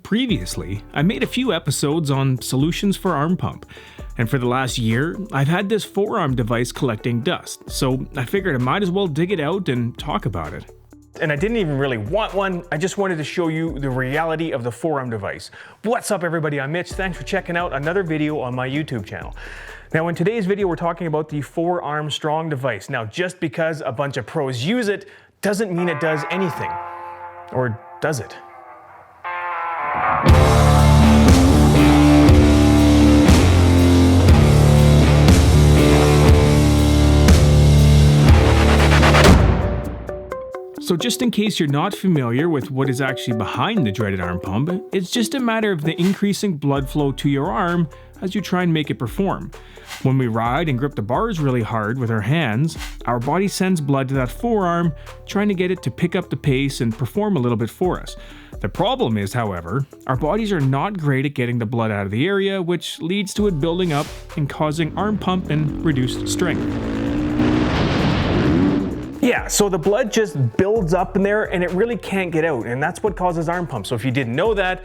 Previously, I made a few episodes on solutions for arm pump, and for the last year, I've had this forearm device collecting dust, so I figured I might as well dig it out and talk about it. And I didn't even really want one, I just wanted to show you the reality of the forearm device. What's up everybody, I'm Mitch, thanks for checking out another video on my YouTube channel. Now in today's video we're talking about the forearm strong device. Now just because a bunch of pros use it, doesn't mean it does anything. Or does it? So just in case you're not familiar with what is actually behind the dreaded arm pump, it's just a matter of the increasing blood flow to your arm as you try and make it perform. When we ride and grip the bars really hard with our hands, our body sends blood to that forearm, trying to get it to pick up the pace and perform a little bit for us. The problem is, however, our bodies are not great at getting the blood out of the area, which leads to it building up and causing arm pump and reduced strength. Yeah, so the blood just builds up in there and it really can't get out, and that's what causes arm pump. So if you didn't know that,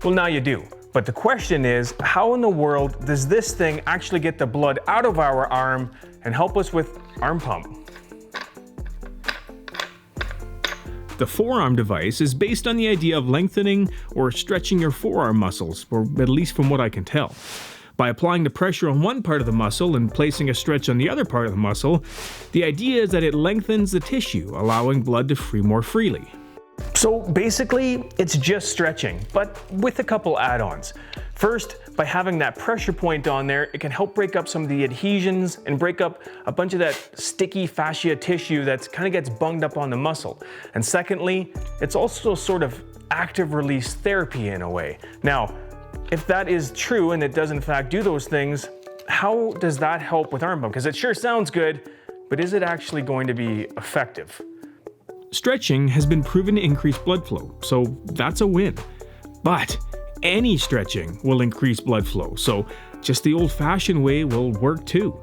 well now you do. But the question is, how in the world does this thing actually get the blood out of our arm and help us with arm pump? The forearm device is based on the idea of lengthening or stretching your forearm muscles, or at least from what I can tell. By applying the pressure on one part of the muscle and placing a stretch on the other part of the muscle, the idea is that it lengthens the tissue, allowing blood to flow more freely. So basically, it's just stretching, but with a couple add-ons. First, by having that pressure point on there, it can help break up some of the adhesions and break up a bunch of that sticky fascia tissue that kind of gets bunged up on the muscle. And secondly, it's also sort of active release therapy in a way. Now, if that is true and it does in fact do those things, how does that help with arm pump? Because it sure sounds good, but is it actually going to be effective? Stretching has been proven to increase blood flow, so that's a win. But any stretching will increase blood flow, so just the old-fashioned way will work too.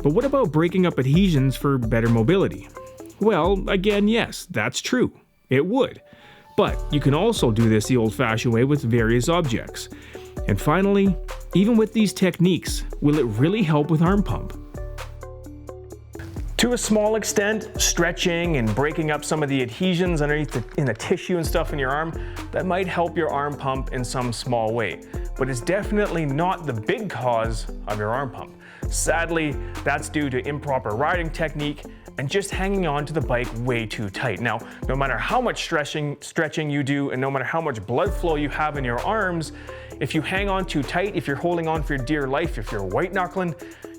But what about breaking up adhesions for better mobility? Well, again, yes, that's true. It would. But you can also do this the old-fashioned way with various objects. And finally, even with these techniques, will it really help with arm pump? To a small extent, stretching and breaking up some of the adhesions underneath in the tissue and stuff in your arm, that might help your arm pump in some small way. But it's definitely not the big cause of your arm pump. Sadly, that's due to improper riding technique and just hanging on to the bike way too tight. Now, no matter how much stretching you do and no matter how much blood flow you have in your arms, if you hang on too tight, if you're holding on for your dear life, if you're white knuckling,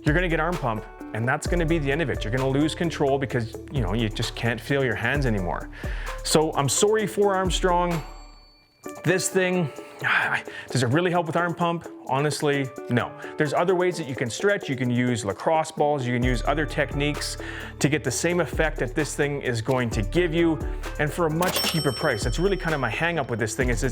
you're gonna get arm pump, and that's gonna be the end of it. You're gonna lose control because, you know, you just can't feel your hands anymore. So I'm sorry, forearm strong. This thing, does it really help with arm pump? Honestly, no. There's other ways that you can stretch. You can use lacrosse balls, you can use other techniques to get the same effect that this thing is going to give you, and for a much cheaper price. That's really kind of my hang up with this thing, is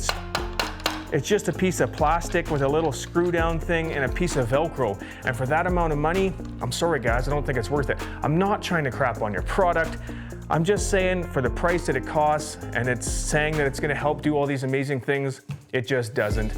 it's just a piece of plastic with a little screw down thing and a piece of Velcro. And for that amount of money, I'm sorry guys, I don't think it's worth it. I'm not trying to crap on your product. I'm just saying for the price that it costs, and it's saying that it's gonna help do all these amazing things, it just doesn't.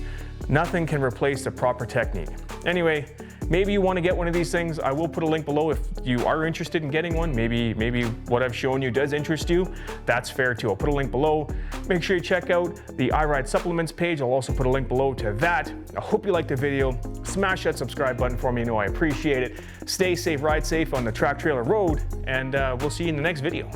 Nothing can replace the proper technique. Anyway, maybe you wanna get one of these things. I will put a link below if you are interested in getting one. Maybe what I've shown you does interest you. That's fair too. I'll put a link below. Make sure you check out the iRide supplements page. I'll also put a link below to that. I hope you liked the video. Smash that subscribe button for me. You know I appreciate it. Stay safe, ride safe on the track trailer road, and we'll see you in the next video.